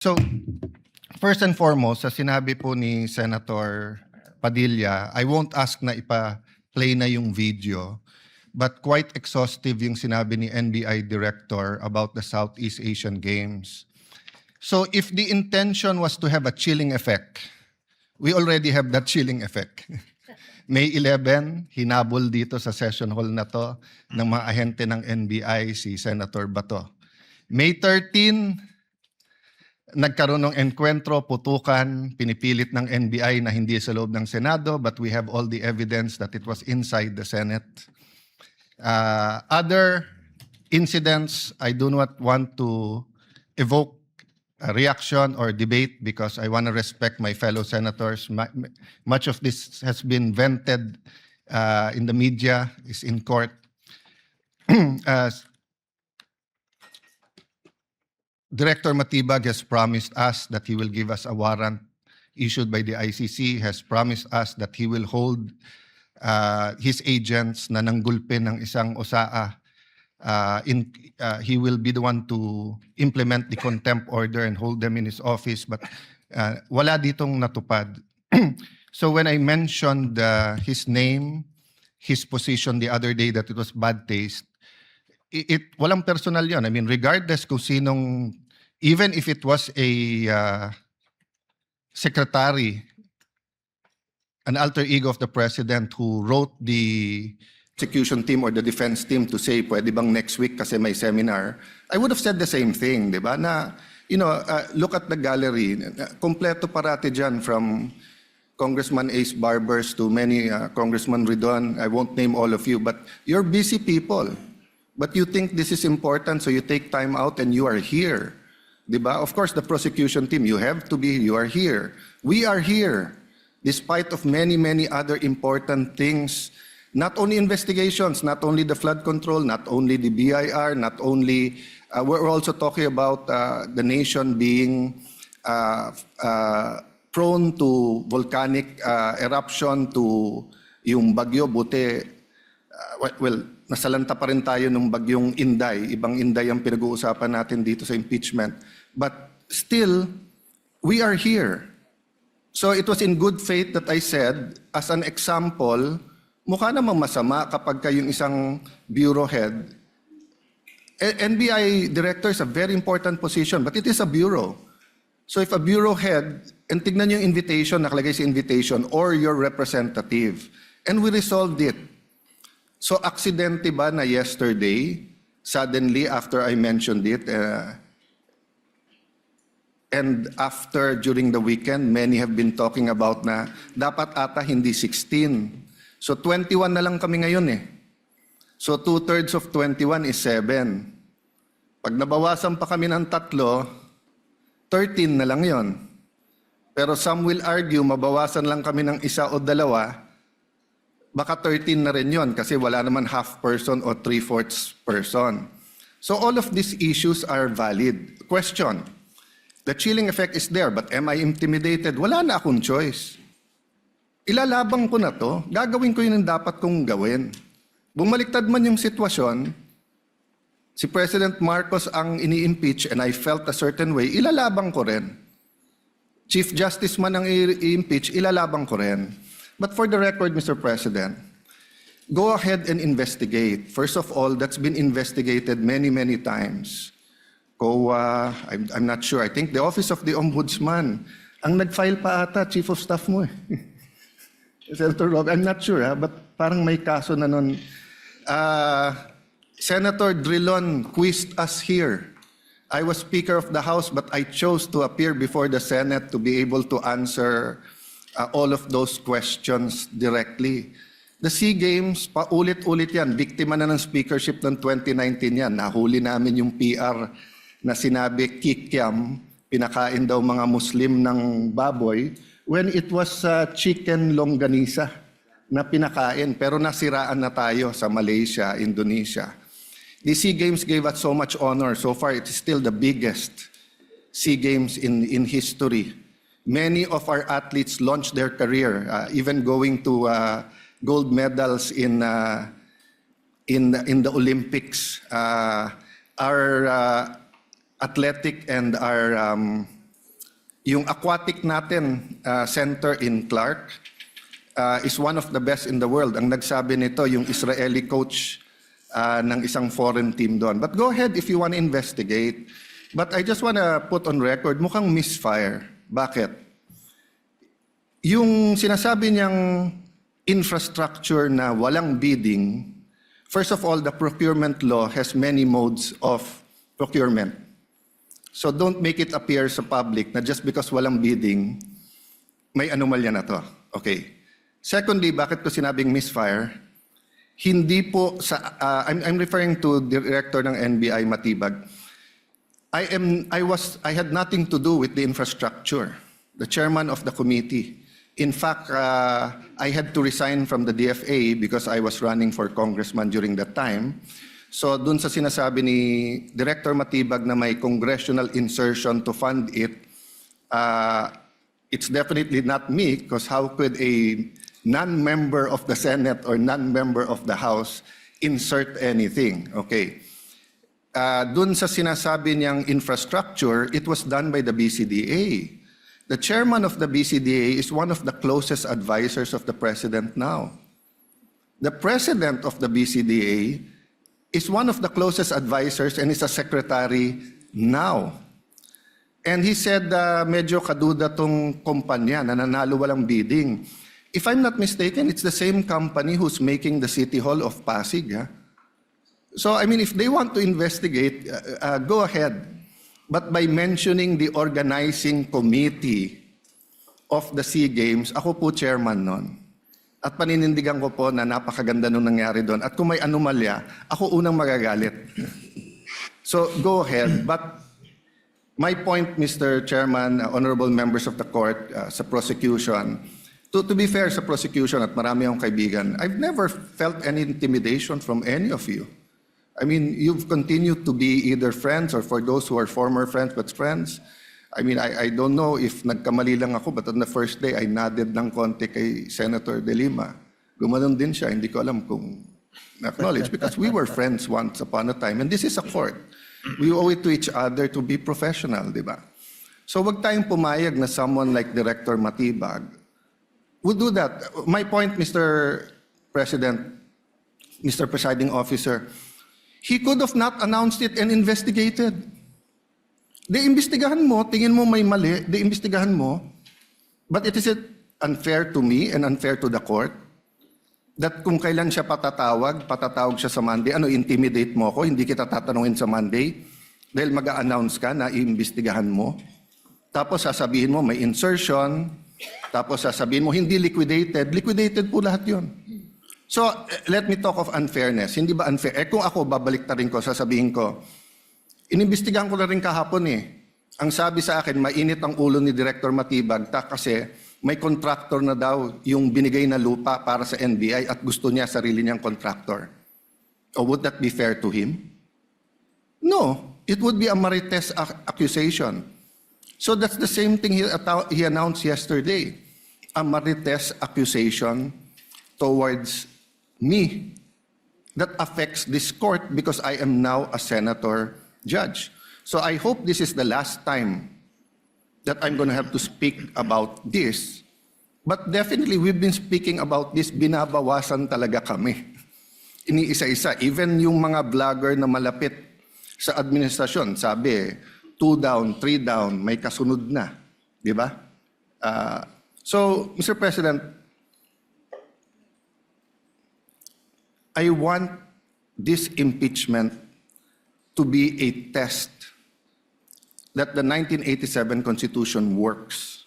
So, first and foremost, sa sinabi po ni Senator Padilla, I won't ask na ipa-play na yung video, but quite exhaustive yung sinabi ni NBI Director about the Southeast Asian Games. So, if the intention was to have a chilling effect, we already have that chilling effect. May 11, hinabol dito sa session hall na to ng mga ahente ng NBI si Senator Bato. May 13, nagkaroon ng enkwentro, putukan, pinipilit ng NBI na hindi sa loob ng Senado, but we have all the evidence that it was inside the Senate. Other incidents, I do not want to evoke a reaction or debate because I want to respect my fellow senators. Much of this has been vented in the media, is in court. Director Matibag has promised us that he will give us a warrant issued by the ICC, has promised us that he will hold his agents na nanggulpi ng isang OSAA. He will be the one to implement the contempt order and hold them in his office, but wala ditong natupad. So when I mentioned his name, his position the other day that it was bad taste, walang personal yun. I mean, regardless kung sinong, even if it was a secretary, an alter ego of the president who wrote the execution team or the defense team to say, pwede bang next week kasi may seminar, I would have said the same thing, di ba? Na, look at the gallery. Kompleto parati dyan from Congressman Ace Barbers to many Congressman Ridon. I won't name all of you, but you're busy people. But you think this is important, so you take time out and you are here. Di ba? Of course, the prosecution team, you have to be, you are here. We are here, despite of many, many other important things. Not only investigations, not only the flood control, not only the BIR, not only, we're also talking about the nation being prone to volcanic eruption, to yung bagyo, buti, well, nasalanta pa rin tayo ng bagyong Inday. Ibang Inday ang pinag-uusapan natin dito sa impeachment. But still, we are here. So it was in good faith that I said, as an example, mukha namang masama kapag kayong isang bureau head. NBI director is a very important position, but it is a bureau. So if a bureau head, and tignan yung invitation, nakalagay sa invitation, or your representative, and we resolved it. So aksidente ba na yesterday, suddenly after I mentioned it, and after during the weekend, many have been talking about na dapat ata hindi 16. So 21 na lang kami ngayon eh. So 2/3 of 21 is 7. Pag nabawasan pa kami ng 3, 13 na lang yon. Pero some will argue, mabawasan lang kami ng 1 o 2, baka 13 na rin yon kasi wala naman half person o 3/4 person. So all of these issues are valid. Question, the chilling effect is there, but am I intimidated? Wala na akong choice. Ilalabang ko na to, gagawin ko yun ang dapat kong gawin. Bumaliktad man yung sitwasyon, si President Marcos ang ini-impeach and I felt a certain way, ilalabang ko rin. Chief Justice man ang i-impeach, ilalabang ko rin. But for the record, Mr. President, go ahead and investigate. First of all, that's been investigated many, many times. COA, I'm not sure. I think the Office of the Ombudsman, ang nag-file pa ata, Chief of Staff mo eh. Senator Rob, I'm not sure, but parang may kaso na nun. Senator Drilon quizzed us here. I was Speaker of the House, but I chose to appear before the Senate to be able to answer all of those questions directly. The SEA Games, paulit-ulit yan. Biktima na ng speakership ng 2019 yan. Nahuli namin yung PR na sinabi kikiam, pinakain daw mga Muslim ng baboy, when it was chicken longganisa na pinakain, pero nasiraan na tayo sa Malaysia, Indonesia. The SEA Games gave us so much honor. So far, it is still the biggest SEA Games in history. Many of our athletes launched their career, even going to gold medals in the Olympics. Our athletic and our Yung aquatic natin center in Clark is one of the best in the world. Ang nagsabi nito, yung Israeli coach ng isang foreign team doon. But go ahead if you want to investigate. But I just want to put on record, mukhang misfire. Bakit? Yung sinasabi niyang infrastructure na walang bidding, first of all, the procurement law has many modes of procurement. So don't make it appear sa public na just because walang bidding, may anomalya na to. Okay. Secondly, bakit ko sinabing misfire? Hindi po sa, I'm referring to Director ng NBI Matibag. I had nothing to do with the infrastructure. The chairman of the committee. In fact, I had to resign from the DFA because I was running for congressman during that time. So dun sa sinasabi ni Director Matibag na may congressional insertion to fund it, it's definitely not me because how could a non-member of the Senate or non-member of the House insert anything? Okay. Dun sa sinasabi niyang infrastructure, it was done by the BCDA. The chairman of the BCDA is one of the closest advisors of the president now. The president of the BCDA is one of the closest advisors and is a secretary now. And he said, medyo kaduda tong kumpanya na nanalo walang bidding. If I'm not mistaken, it's the same company who's making the City Hall of Pasig. So, I mean, if they want to investigate, go ahead. But by mentioning the organizing committee of the SEA Games, ako po chairman nun. At paninindigan ko po na napakaganda nung nangyari doon. At kung may anomalya, ako unang magagalit. So, go ahead. But my point, Mr. Chairman, honorable members of the court, sa prosecution, to be fair sa prosecution at marami akong kaibigan, I've never felt any intimidation from any of you. I mean, you've continued to be either friends or for those who are former friends but friends. I mean, I don't know if nagkamali lang ako but on the first day, I nodded ng konti kay Senator De Lima. Gumanon din siya, hindi ko alam kung acknowledge because we were friends once upon a time and this is a court. We owe it to each other to be professional, di ba? So wag tayong pumayag na someone like Director Matibag would do that. My point, Mr. President, Mr. Presiding Officer, he could have not announced it and investigated. Imbestigahan mo, tingin mo may mali, imbestigahan mo. But it is unfair to me and unfair to the court that kung kailan siya patatawag siya sa Monday, intimidate mo ako, hindi kita tatanungin sa Monday dahil mag-a-announce ka na iimbestigahan mo. Tapos sasabihin mo may insertion, tapos sasabihin mo hindi liquidated po lahat yun. So, let me talk of unfairness. Hindi ba unfair? Kung ako, babalik na rin ko, sasabihin ko, inimbestigahan ko na rin kahapon Ang sabi sa akin, mainit ang ulo ni Director Matibag kasi may contractor na daw yung binigay na lupa para sa NBI at gusto niya sarili niyang contractor. Or would that be fair to him? No. It would be a marites accusation. So that's the same thing he announced yesterday. A marites accusation towards me that affects this court because I am now a senator judge. So I hope this is the last time that I'm going to have to speak about this. But definitely we've been speaking about this, binabawasan talaga kami. Iniisa-isa, even yung mga vlogger na malapit sa administrasyon, sabi, 2 down, 3 down, may kasunod na. Di ba? So, Mr. President, I want this impeachment to be a test that the 1987 Constitution works.